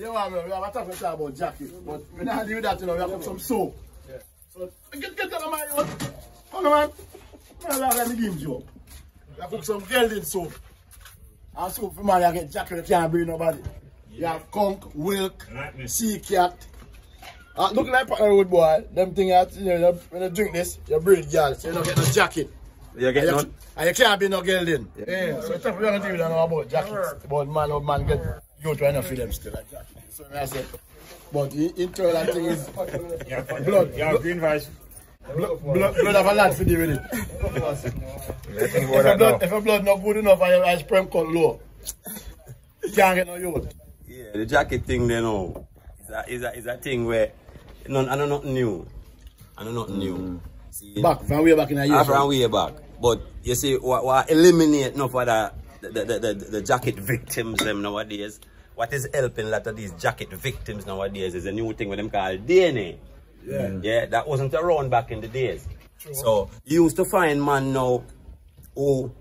You know, we have a talk about jacket, but we're not doing that, you know, we have to put some soap. Yeah. So, get out of my road. Come on, man. Let me give you. We have to put some gelding soap. And soap for man, you get jacket, you can't breathe nobody. You have conch, wilk, sea cat. Look like a road boy, them things, you know, when you drink this, you breathe, girl, so you don't get no jacket. You get none? And you can't be no gelding. Yeah, so tough, we don't even know about jackets. But man get you trying to feel them still like that. So I said, but the internal thing is blood. You have green vice. Blood have a lot to do with it. If your blood not good enough and your sperm count low, you can't get no youth. Yeah, the jacket thing, you know, is a thing where I know nothing new. I know nothing new. See, Back from way back in the year. From way back. But you see, what eliminate enough of the jacket victims them nowadays. What is helping a lot of these jacket victims nowadays is a new thing with them called DNA. Yeah. Yeah, that wasn't around back in the days. True. So you used to find man now who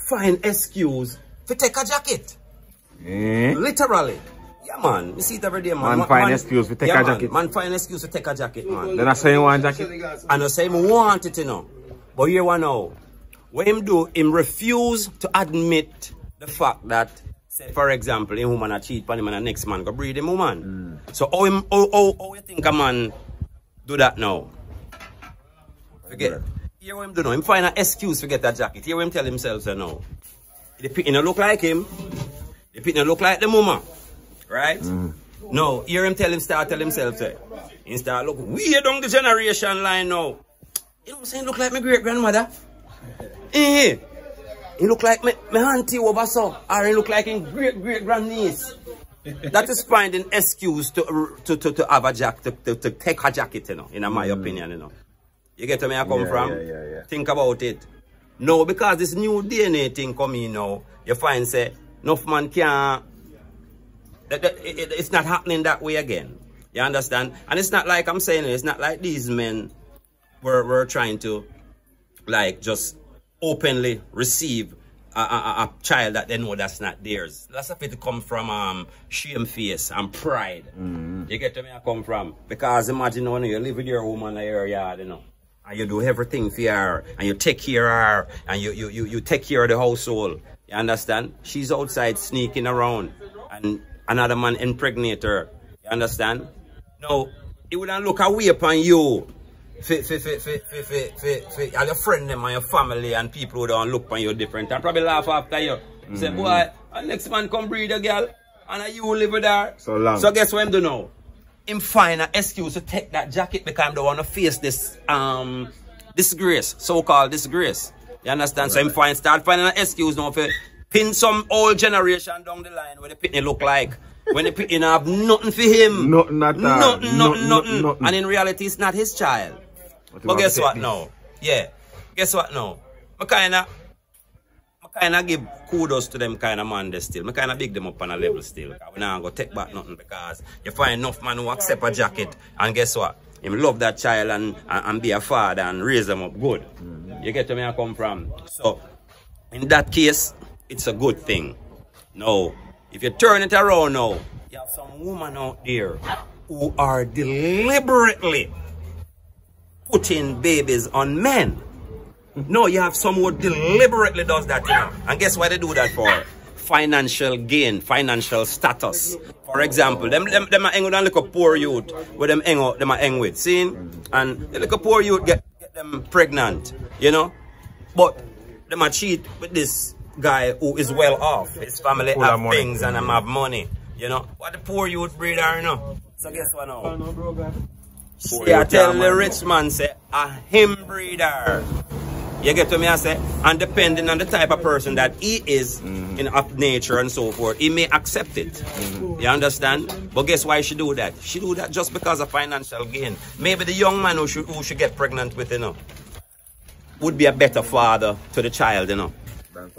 find excuse to take a jacket. Literally. Yeah, man. You see it every day, man. Man find excuse to take a jacket. Man find excuse to take a jacket, man. Then I say you want a jacket. And I say him want it, you know. But here one now. What him do, him refuse to admit the fact that, say for example, a woman a cheat on him and the next man go breed him woman. So how you think a man do that now? Forget. Here what him do now. Him find an excuse to get that jacket. Here what him tell himself so now. The picking don't look like him. The picking don't look like the woman. Right? No, hear him tell himself say. He start look way down the generation line now. You know what I'm saying? Look like my great grandmother. He look like my auntie over so, or he look like his great grandniece. That is finding excuse to have a jacket, to take a jacket, you know, in my opinion, you know. You get where I come from? Yeah. Think about it. No, because this new DNA thing coming now, you find say, enough man can't, it's not happening that way again. You understand? And it's not like I'm saying it's not like these men were trying to like just openly receive a child that they know that's not theirs. That's a bit to come from shame face and pride. You get where I come from? Because imagine when you live with your woman in your yard, you know, and you do everything for her, and you take care of her, and you take care of the household. You understand? She's outside sneaking around, and another man impregnate her. You understand? No, he wouldn't look away upon you. For your friend them and your family and people who don't look upon you different and probably laugh after you. Say, boy, and next man come breed a girl and you live with her. So guess what him do now? Him find an excuse to take that jacket because I don't want to face this disgrace, so-called disgrace. You understand? So him start finding an excuse now for pin some old generation down the line where the pitney look like. When the pitney have nothing for him. Nothing at all. Nothing. And in reality, it's not his child. But guess what now? Yeah. Guess what now? I kinda give kudos to them kind of man there still. I kinda big them up on a level still. We not gonna take back nothing because you find enough man who accept a jacket and guess what? Him love that child and be a father and raise them up good. You get where I come from? So in that case, it's a good thing. No. If you turn it around now, you have some women out there who are deliberately putting babies on men. No, you have some who deliberately does that now. And guess why they do that for? Financial gain, financial status. For example, them are hang with a little poor youth where them are hang with. See? And the little poor youth get them pregnant, you know? But them are cheat with this guy who is well off. His family have things and them have money. You know? What the poor youth breeder, you know? So guess what now? I tell the rich man say, a him breeder. You get to me, I say? And depending on the type of person that he is, in of nature and so forth, he may accept it. You understand? But guess why she do that? She do that just because of financial gain. Maybe the young man who should get pregnant with, you know, would be a better father to the child, you know.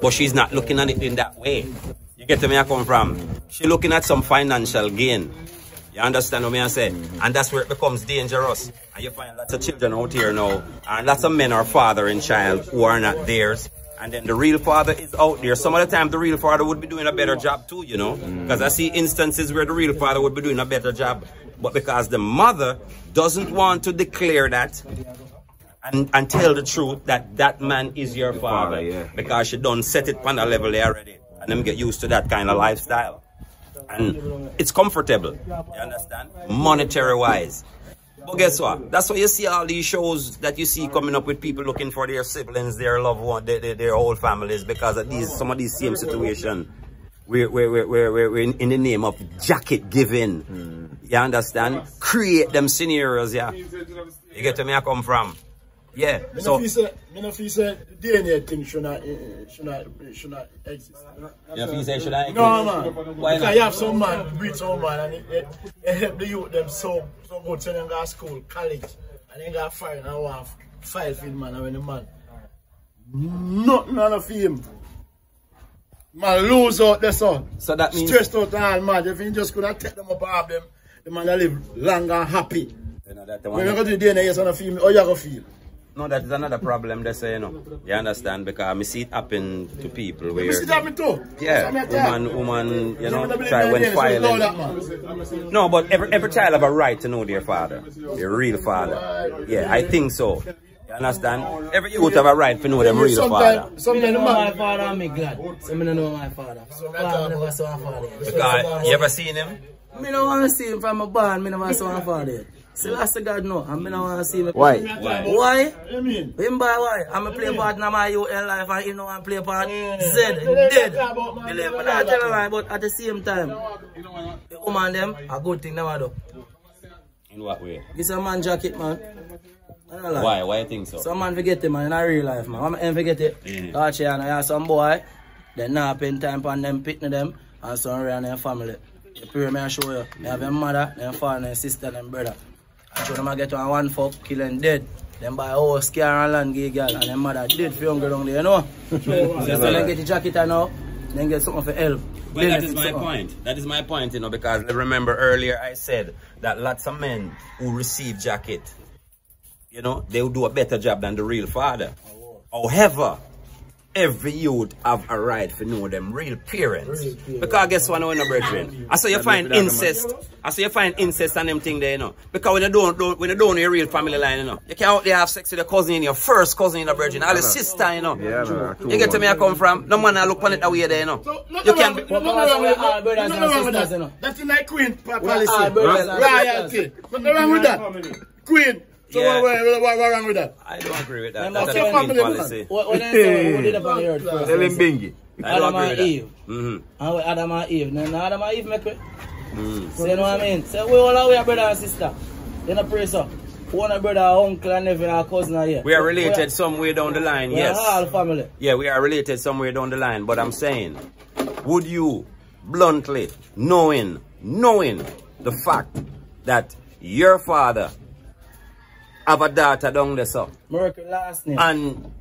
But she's not looking at it in that way. You get to me, I come from? She's looking at some financial gain. You understand what I say? And that's where it becomes dangerous. And you find lots of children out here now, and lots of men are fathering child who are not theirs. and then the real father is out there. Some of the time the real father would be doing a better job too, you know. Because I see instances where the real father would be doing a better job. But because the mother doesn't want to declare that and tell the truth that that man is your father. Yeah. Because she don't set it on a level there already. And them get used to that kind of lifestyle. And it's comfortable. You understand? Monetary wise. But guess what? That's why you see all these shows that you see coming up with people looking for their siblings, their loved ones, their whole families, because of these, some of these same situations. We're in the name of jacket giving. You understand? Create them scenarios, yeah. You get to me I come from? Yeah. So me no feel say the DNA thing should not exist. you feel say should I? No man. Why because not? you have some man, breed some man, and it help the youth them so good, so them go to school, college, and then got fired and want file for the man, and when the man nothing on of him. Man lose out the son. So that means Stressed out and all man. If you just could have take them up off them, the man will live long and happy. you know, that the When you one, go to the DNA, you're gonna feel how you gonna feel. no, that is another problem they say, you know. You understand? Because I see it happen to people where You see that me too. yeah, woman, you know, Somebody try when believe my DNA, so violent. know that, man. No, but every child have a right to know their father, their real father. Yeah, I think so. You understand? Every youth have a right to know them real father. Sometimes I the know my man. father, I'm glad. So I don't know my father. I never saw my father. Because you ever seen him? I don't want to see him from a barn. I never saw my father. So that's the God no. I don't want to see him. Why? Why? I mean, Him by why? I'm a play part in my youth in life and he know I play part Z, dead. Believe me, I tell you, but at the same time, the woman them, a good thing never do. In what way? This a man jacket, man. I don't like. Why? Why you think so? Some man forget it, man, in a real life, man. I'm forget it. Actually, and I have some boy, they not spend time on them, picking them, and some around their family. The period I show you, they have their mother, their father, their sister, and brother. I show them I get on one fuck, kill them dead. Then buy a house, car and land, gay girl, and their mother dead for younger down there, you know? So then get the jacket and now, then get something for help. Well, that is my point. That is my point, you know, because remember earlier I said that lots of men who receive jacket, you know, they will do a better job than the real father. However, every youth have a right to know them real parents. Because guess what, no brethren? I saw you find incest. I saw you find incest and them thing there, you know. Because when you don't know your real family line, you know, you can't out there have sex with your cousin, your first cousin, your brethren, or your sister, you know. Yeah, no, You get to me I come from? No man I look on it away there, you know. so You can't be. nothing wrong with brothers and sisters, you know. That's in like Queen all policy. brothers and Royalty. Nothing wrong with that. Queen. So Yeah. what wrong with that? I don't agree with that. Remember, That's so a queen family, man. policy. When I say, who did up on the earth first? Tell him Bingy. I don't Adam agree and with that. Eve. And with Adam and Eve. Now Adam and Eve make it. Mm. So you know what I mean? So we all are we brother and sister. Then I pray so. One brother, uncle and nephew and cousin are here. We are related somewhere down the line, We yes. are all family. Yeah, we are related somewhere down the line. But I'm saying, would you bluntly, knowing the fact that your father have a daughter down there, so, Mercury last name. and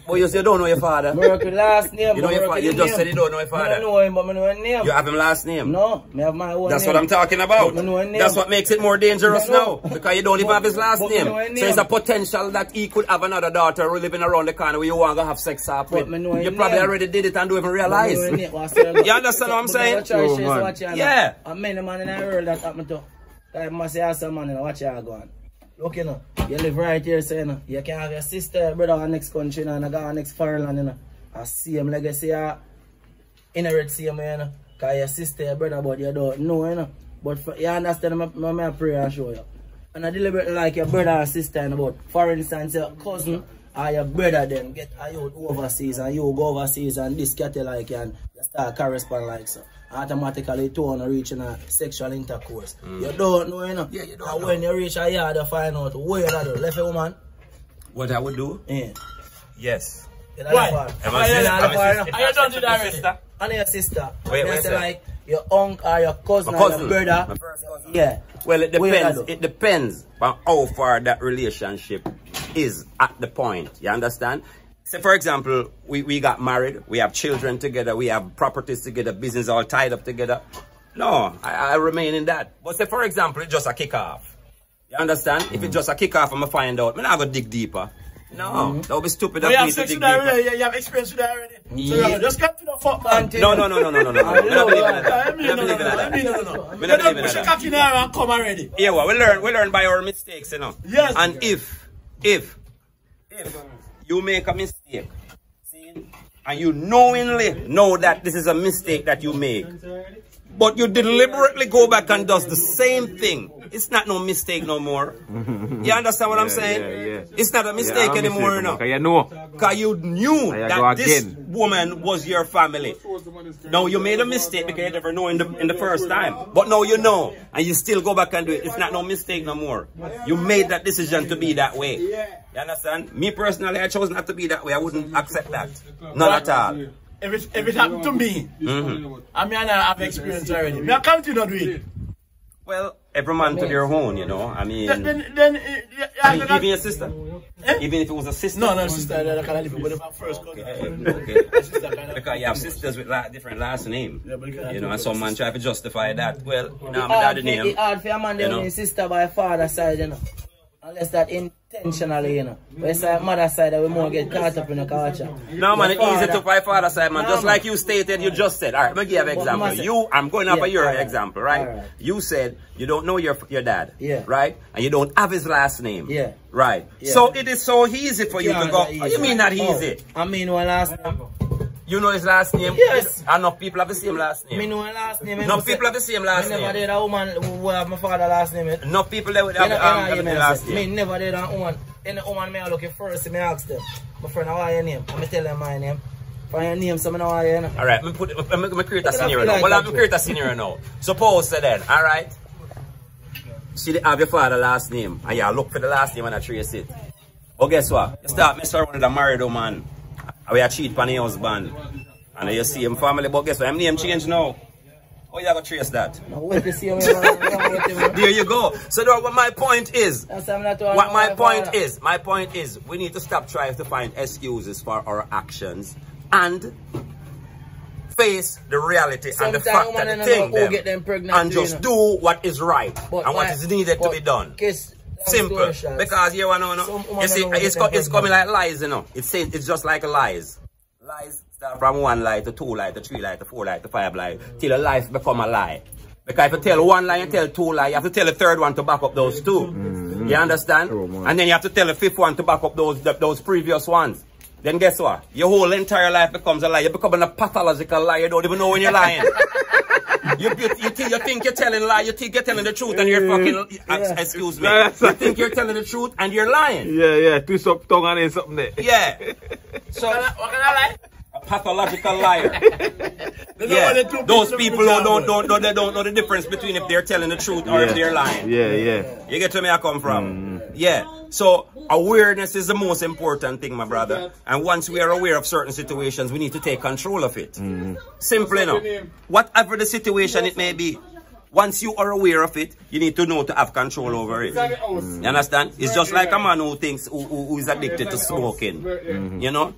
but you say you don't know your father? Mercury last name. You know your father? You just said you don't know your I father. don't know him, but I know his name. You have him last name? No, I have my own That's name. what I'm talking about. But I know his name. That's what makes it more dangerous No. now. Because you don't even have his last But I name. know his So name. there's a potential that he could have another daughter who living around the corner where you want to have sex up with. But I know his You probably name. already did it and don't even I realize. know his name. You understand what I'm saying? Yeah. And many man in the world that happen to. I must say, some man, you know, watch you go on. Look, you know, you live right here, so, you know, you can have your sister, brother, in the next country, you know, and I got next foreign land, you know. I see him legacy, inherit same, you know. Because your sister, your brother, but you don't know, you know. But for, you understand, I pray and show you. And I deliberately like your brother and sister, you know, but for instance, your cousin or your brother then get a youth overseas and you go overseas and this get you like you and you start correspond like so. Automatically two on reaching a sexual intercourse. You don't know, you know. Yeah, you don't and know. when you reach a yard, you find out where you do. Left a woman. What I would do? Yeah. Yes. Why? I you done to that already? And your sister. Wait, And wait, you say sir. like your uncle or your cousin My or cousin. your brother. My first cousin. Yeah. Well, it Where depends. you do? It depends on how far that relationship is at the point. You understand? Say, for example, we got married, we have children together, we have properties together, business all tied up together. No, I remain in that. But say, for example, it's just a kick-off. You understand? If it's just a kick-off, I'm going to find out. I'm not going to dig deeper. No, that would be stupid But of you me have to sex dig with her deeper. already. You have experience with her already. So Yeah. you just come to the fuck, man. No. I don't believe in that. I I mean, don't no. believe in that. I mean, no. I You don't don't believe in push your that. cock in her and come already. Yeah, well, we learn by our mistakes, you know. Yes. And if you make a mistake, see, and you knowingly know that this is a mistake that you make, but you deliberately go back and does the same thing, it's not no mistake no more. You understand what I'm saying? Yeah. It's not a mistake anymore, you know. You know. Because you knew go that this again. woman was your family. Now you made a mistake because you never know in the first time. But now you know, and you still go back and do it. It's not no mistake no more. You made that decision to be that way. You understand? Me personally, I chose not to be that way. I wouldn't accept that. Not at all. If it happened to me, I mean, I have experience already. Me, I continue to do it. Well, every man to their own, you know. I mean, even your sister. Even if it was a sister. No, sister, I can't live with my first cousin. Okay. Because you have sisters with different last name. You know, and some man try to justify that. Well, now my daddy name. It's hard for a man to have sister by father side, you know. Unless that intentionally, you know. But it's like mother side that we more get caught up in the culture. No, man, it's easy to fight father side, man. Just like you stated, you just said. All right, let me give you an example. I'm going off of your example, right? You said you don't know your dad, right? And you don't have his last name, right? So it is so easy for you to go. Oh, you mean not easy? I mean one last name. You know his last name? Yes. Enough people have the same last name. I know one last name. Enough people have the same last name. Never did a woman who have my father last name. Enough people that would have the last name. Me never did a woman. Any woman me I looking first, me ask them. My friend, how are your name? I tell them my name. For your name, so I know how you know. Alright, me create a scenario now. Well, I'm create a scenario now. Suppose then, alright? She have your father last name, and you look for the last name and I trace it. But guess what? You start messing around with a married woman. And we cheat on your husband. And you see him family, but guess what? His name change now. How you going to trace that? There you go. So what my point is, my point is, we need to stop trying to find excuses for our actions and face the reality and the fact that the thing and just do what is right and what is needed to be done. Simple. Because you know, you see, it's coming like lies, you know. It's just like lies. Lies start from 1 lie to 2 lie to 3 lie to 4 lie to 5 lie till a lie become a lie. Because if you tell 1 lie and tell 2 lie, you have to tell a 3rd one to back up those 2. You understand? And then you have to tell a 5th one to back up those previous ones. Then guess what? Your whole entire life becomes a lie. You're becoming a pathological liar. You don't even know when you're lying. You think you're telling a lie. You think you're telling the truth and you're fucking... Excuse me. You think you're telling the truth and you're lying. Yeah. Twist up tongue and something there. Yeah. So, What can I lie? a pathological liar. Yeah. Those people who don't know the difference between if they're telling the truth or if they're lying. Yeah. You get to where I come from? Yeah. So awareness is the most important thing, my brother. And once we are aware of certain situations, we need to take control of it. Simple enough. Whatever the situation it may be, once you are aware of it, you need to know to have control over it. You understand? It's just like a man who is addicted to smoking. You know?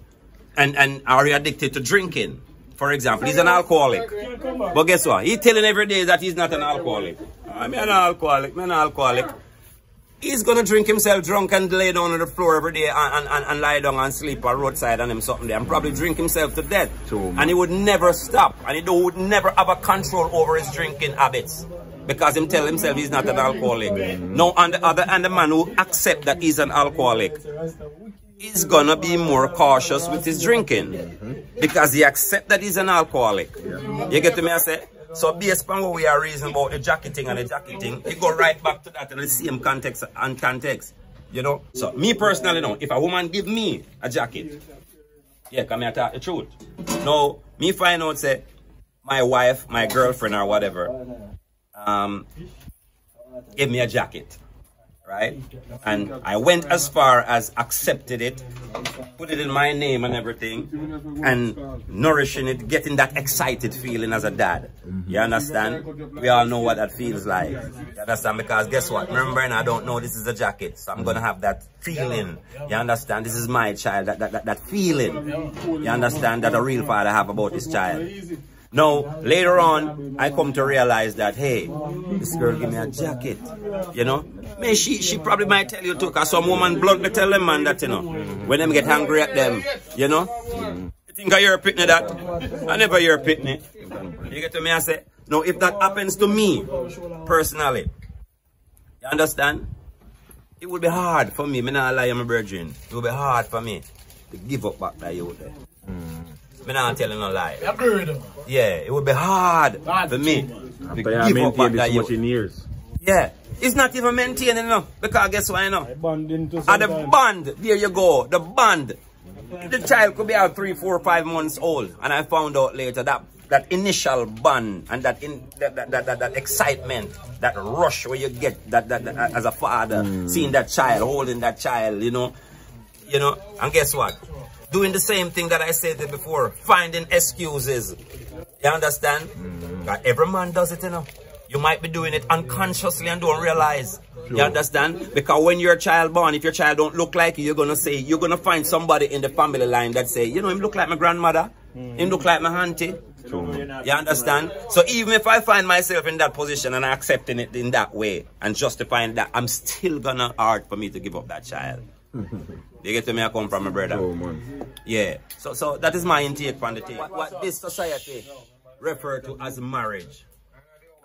And are you addicted to drinking? For example, he's an alcoholic. But guess what? He's telling every day that he's not an alcoholic. I'm an alcoholic. He's gonna drink himself drunk and lay down on the floor every day and lie down and sleep on roadside and him something there and probably drink himself to death. And he would never stop. And he would never have a control over his drinking habits. Because him tell himself he's not an alcoholic. No, on the other hand, the man who accept that he's an alcoholic is gonna be more cautious with his drinking. Because he accept that he's an alcoholic. You get to me, I say? So based on what we are reasoning about the jacketing and the jacketing, you go right back to that in the same context and context. You know? So me personally now, if a woman give me a jacket, yeah, come here talk the truth. Now, me find out say my wife, my girlfriend or whatever, gave me a jacket. Right? And I went as far as accepted it, put it in my name and everything, and nourishing it, getting that excited feeling as a dad. You understand? We all know what that feels like. You understand? Because guess what? Remember, and I don't know this is a jacket, so I'm gonna have that feeling. You understand? This is my child, that feeling. You understand? That a real father have about his child. Now, later on, I come to realize that, hey, this girl gave me a jacket, you know? Man, she probably might tell you too, because some woman blood they tell them man that, you know, when them get angry at them, you know. You think I hear a pitney that? I never hear a pitney. You get to me, I say, no, if that happens to me, personally, you understand? It would be hard for me, I'm not lie, my brethren. It would be hard for me to give up back that youth there. I'm not telling no lie. Yeah, it would be hard for me to give up back that youth. Yeah, it's not even maintaining enough, because guess what, you know? The bond, there you go, the bond. The child could be out 3, 4, 5 months old, and I found out later that that initial bond and that excitement, that rush where you get that as a father, seeing that child, holding that child, you know, and guess what? Doing the same thing that I said before, finding excuses. You understand? Every man does it, you know. You might be doing it unconsciously and don't realize. Sure. You understand? Because when you're a child born, if your child don't look like you, you're gonna find somebody in the family line that say, you know, him look like my grandmother, him look like my auntie. Sure. You understand? So even if I find myself in that position and accepting it in that way and justifying that, I'm still gonna hard for me to give up that child. You get to me, I come from, my brother. Oh, man. Yeah. So that is my intake from the thing. What this society refer to as marriage.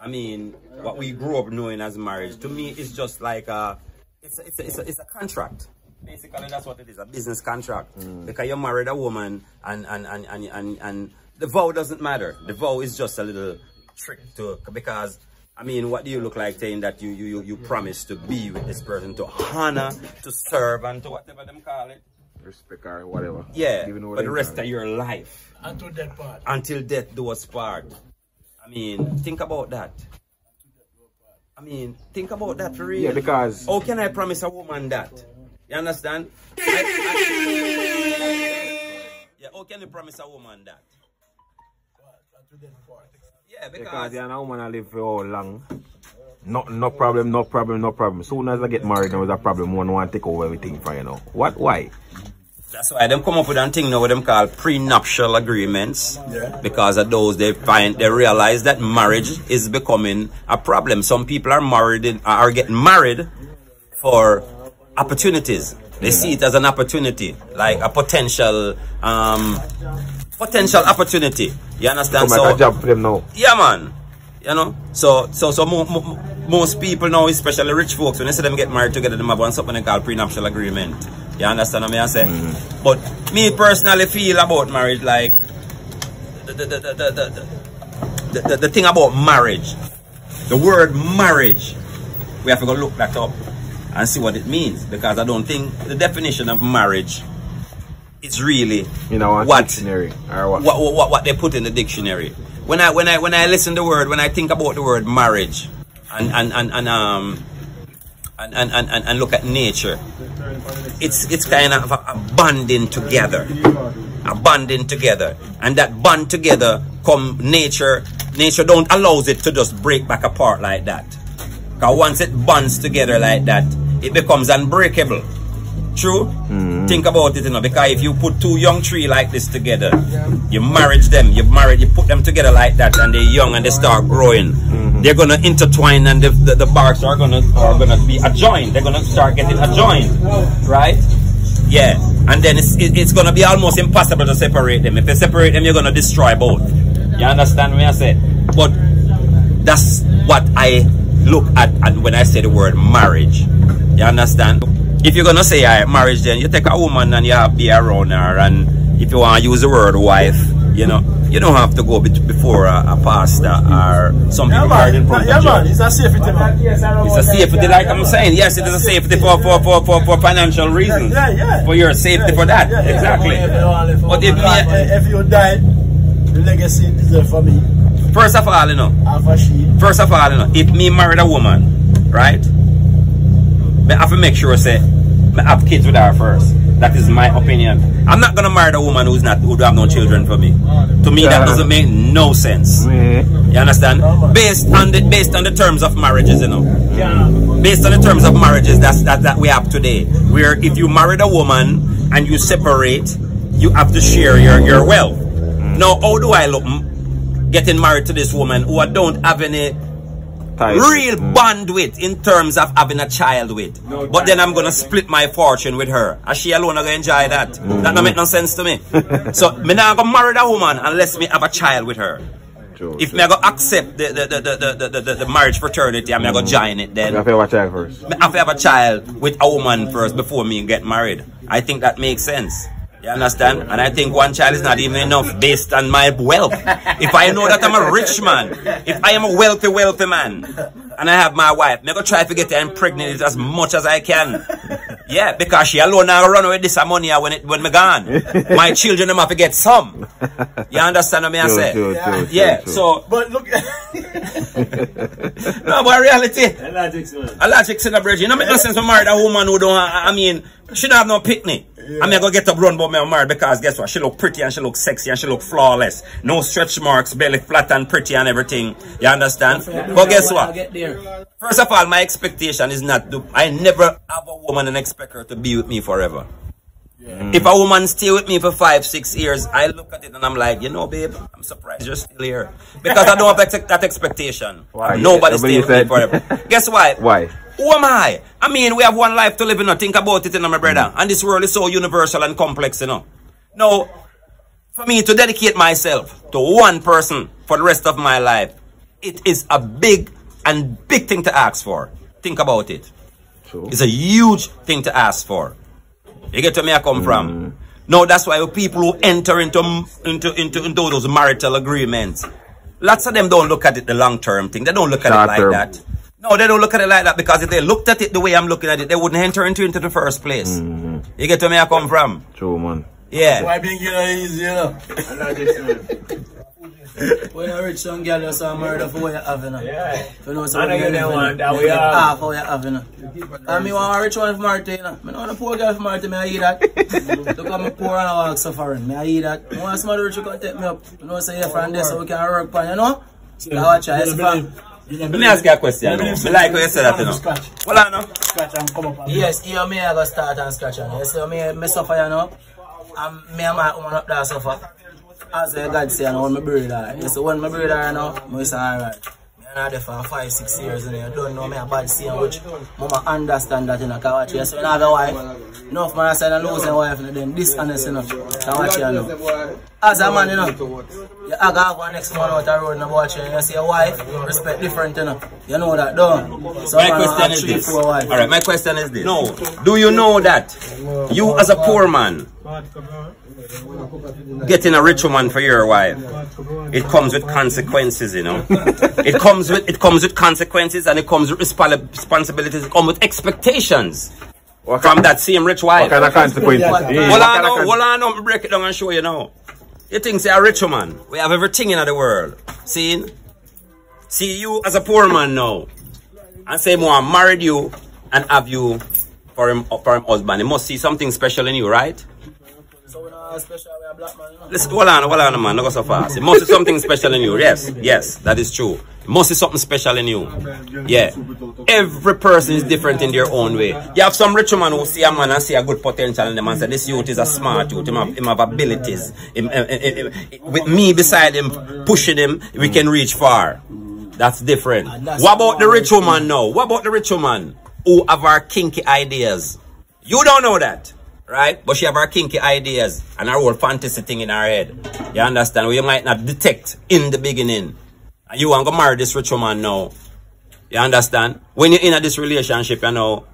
I mean, what we grew up knowing as marriage, to me, it's just like it's a contract. Basically, that's what it is, a business contract. Because you married a woman and the vow doesn't matter. The vow is just a little trick to, because, I mean, what do you look like saying that you promise to be with this person, to honor, to serve, and to whatever them call it? Respect or whatever. Yeah, for the rest of your life. Until death part. Until death do us part. I mean, think about that. I mean, think about that for real. Yeah, because... How can I promise a woman that? You understand? Yeah, how can you promise a woman that? Yeah, because you're a woman that live for how long. No problem. Soon as I get married, there was a problem. One want to take over everything for you know. What? Why? That's why them come up with a thing now what them call prenuptial agreements. Yeah. Because of those they realize that marriage is becoming a problem. Some people are getting married for opportunities. They see it as an opportunity, like a potential opportunity. You understand? So like a job for them now. Yeah, man. You know, so most people now, especially rich folks, when they see them get married together, they have one something they call prenuptial agreement. You understand what I say? But me personally feel about marriage like the thing about marriage, the word marriage, we have to go look that up and see what it means, because I don't think the definition of marriage is really dictionary or what they put in the dictionary. When I listen to the word, when I think about the word marriage and look at nature, it's kind of a bonding together, and that bond together come nature don't allows it to just break back apart like that, because once it bonds together like that, it becomes unbreakable. True? Think about it, you know, because if you put two young trees like this together, you marriage them, you put them together like that, and they're young and they start growing. They're gonna intertwine, and the barks are gonna be adjoined. They're gonna start getting adjoined, right? Yeah, and then it's gonna be almost impossible to separate them. If you separate them, you're gonna destroy both. You understand what I say? But that's what I look at when I say the word marriage. You understand? If you're gonna say marriage, then you take a woman and you have to be around her, and if you want to use the word wife, you know, you don't have to go before a pastor or some people right in front of you. It's a safety, man. It's a safety, like I'm saying. Yes, it is a safety for financial reasons. Yeah. For your safety for that. Exactly. But if you die, the legacy is there for me. First of all, you know, if me married a woman, right? I have to make sure say I have kids with her first. That is my opinion. I'm not gonna marry a woman who have no children for me. To me, that doesn't make no sense. You understand? Based on the terms of marriages, you know. Based on the terms of marriages that we have today, where if you married a woman and you separate, you have to share your wealth. Now, how do I look getting married to this woman who I don't have any real bond with in terms of having a child with. But then I'm going to split my fortune with her. And she alone are going to enjoy that. That don't make no sense to me. So, me not going to marry that woman unless me have a child with her. If me go accept the marriage fraternity and me go join it, then you have to have a child first. I have to have a child with a woman first before me get married. I think that makes sense. You understand? And I think one child is not even enough based on my wealth. If I know that I'm a rich man, if I am a wealthy man, and I have my wife, I'm going to try to get her impregnated as much as I can. Yeah, because she alone now run away with this money when me gone. My children them have to get some. You understand what I say? Yeah, so but look no, but reality. A logic in the bridge. You know, make no sense to marry a woman who don't I mean she don't have no picnic. I'm gonna get up run about me married because guess what? She look pretty and she look sexy and she look flawless. No stretch marks, belly flat and pretty and everything. You understand? But guess what? First of all, my expectation is not to, I never have a woman and expect her to be with me forever. If a woman stay with me for 5-6 years, I look at it and I'm like, you know, babe, I'm surprised you're still here. Because I don't have that expectation. Why? Nobody stays with me forever. Guess why? Why? Who am I? I mean, we have one life to live, you know. Think about it, you know, my brother. And this world is so universal and complex, you know. Now, for me to dedicate myself to one person for the rest of my life, it is a big thing to ask for. Think about it. True. It's a huge thing to ask for. You get where I come from? No, that's why people who enter into those marital agreements, lots of them don't look at it the long-term thing. They don't look at it like that. No, they don't look at it like that because if they looked at it the way I'm looking at it, they wouldn't enter into the first place. You get where I come from? True, man. Yeah. Why being easy, you know? When a rich young girl, you saw murder for what you have, you know? Yeah. You know, so I don't want that we have. Half what you have, you know? And me want a rich one for Marty, you know? I don't want a poor girl for Marty, me I eat that. Look at me poor and I walk suffering, me I eat that. I want somebody rich who can take me up. You know, say you're from there so we can work on, you know? So watch out, let me ask you a question. I like how you said that, you know. Well, I know. Scratch and come up. Yes, here me I go start and scratch on. You see me suffer, you know? And me and my woman up there suffer. As God say, I know when my brother. You see, when my brother, you know, I say, alright. I'm there for 5-6 years, and I don't know me a bad saying which mama understand that, you know, because you see, when I have a wife, enough man I say I lose a wife, and then dishonest, you know, that's what you know. As a man, you know, you have one next man out the road and watch you see a wife, respect different, you know. You know that, don't. So my question is this. Alright, my question is this. No, do you know that you as a poor man, getting a rich woman for your wife, it comes with consequences, you know. It comes with consequences, and it comes with responsibilities, it comes with expectations from that same rich wife. What kind of consequences? Hold on, let me break it down and show you now. You think say a rich woman, we have everything in the world. See you as a poor man now, and say more married you and have you for him husband. He must see something special in you, right? Special way a black man, you know? Listen, hold on, man, don't go so fast. It must be something special in you. Yes, that is true. It must be something special in you. Yeah. Every person is different in their own way. You have some rich man who see a man and see a good potential in them and say, this youth is a smart youth, him have abilities. With me beside him, pushing him, we can reach far. That's different. What about the rich woman now? What about the rich woman who have our kinky ideas? You don't know that. Right? But she have her kinky ideas and her whole fantasy thing in her head. You understand? Well, you might not detect in the beginning. And you want to marry this rich woman now. You understand? When you're in this relationship, you know,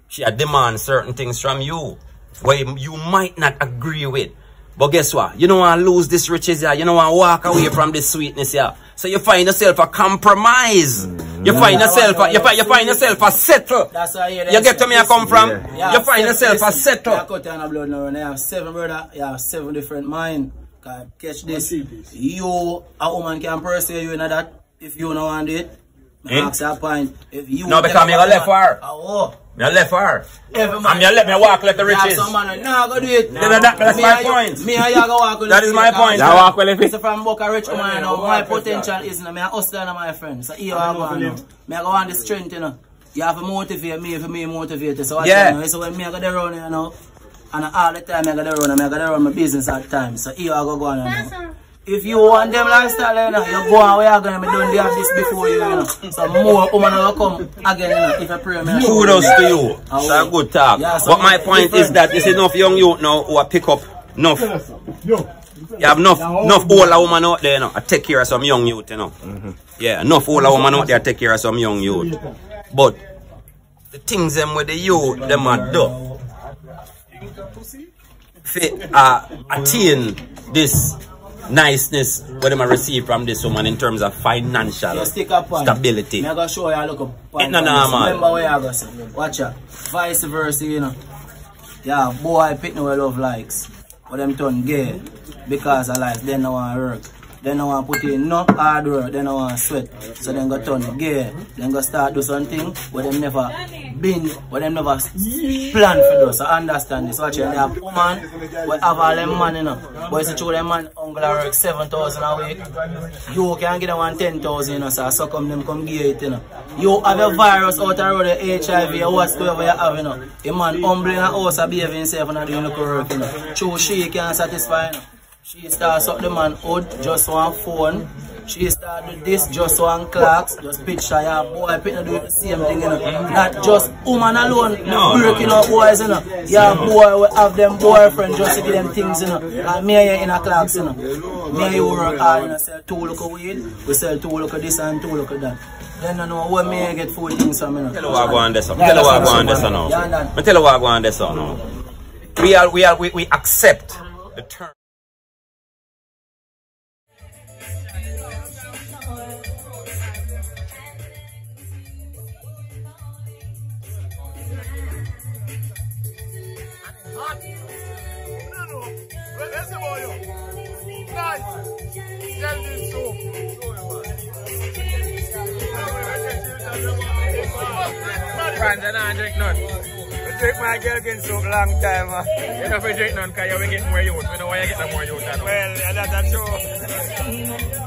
she demands certain things from you where you might not agree with. But guess what? You don't want to lose this riches here. You don't want to walk away from this sweetness here. So you find yourself a compromise. You find yourself a settle. That's why you get to me I come from. Yeah. You find yourself a settle. You have 7 brothers. You have 7 different minds. Catch this. You, a woman can pursue you in that if you don't want it. Ask that point. If you no, because I'm left far. I left her. I'm let me walk like the riches. No, go do it. That's my point. Me and you go walk with that is my point. I walk with it. So from Boca Rich, my potential is, me a hustler, my friend. So here I go now. Me I go want the strength, you know. You have to motivate me for me motivate you. So yeah. So when me I go there around, you know, and all the time I go there around, my business at times. So here I go on now. If you want them lifestyle, you know, you go and we are going to be done have this before you, you know. So more women will come again, you know, if I pray. Kudos to you. It's a good talk. Yeah, but my point is that there's enough young youth now who are pick up enough. You have enough older women out there, you know, to take care of some young youth, you know. Yeah, enough older women out there to take care of some young youth. But the things them with the youth, them are do. Attain this niceness what them receive from this woman in terms of financial stability. I'm going to show you a look up. It's not normal. Remember where I go. Watch out. Vice versa, you know. Yeah, boy pick no love likes. But them turn gay because of life. They don't want to work. They don't want to put in no hard work. They don't want to sweat. So then go turn gay. Then go start do something where them never been, where them never plan for those. So understand this. Watch it. They have woman, we have all them man, you know. But it's true them man, uncle work 7,000 a week. You can get them 10,000, you know. So so come gay it, you know. You have a virus out around the HIV or whatsoever you have, you know. A man humbling a house and behave himself and doing the work, you know. True, she can satisfy, you know. She starts up the man out, just one phone. She starts with this, just one clocks, just picture your boy, do the same thing, you know. Not just woman alone, working out boys, you know. Your boy will have them boyfriend just to give them things, you know. And me and you in a clocks, you know. Me and you work hard, you know, sell 2 look of weed, we sell 2 look of this and 2 look of that. Then I know where me get 4 things from, you know. Tell you what I go on this, tell you what I go on this now. Tell you what I go on this now. We accept the term. Friends, I don't drink none. I drink my Gilgin soup long time. You know if you drink none because you will get more youth. You know why you get more youth. Well, that's true.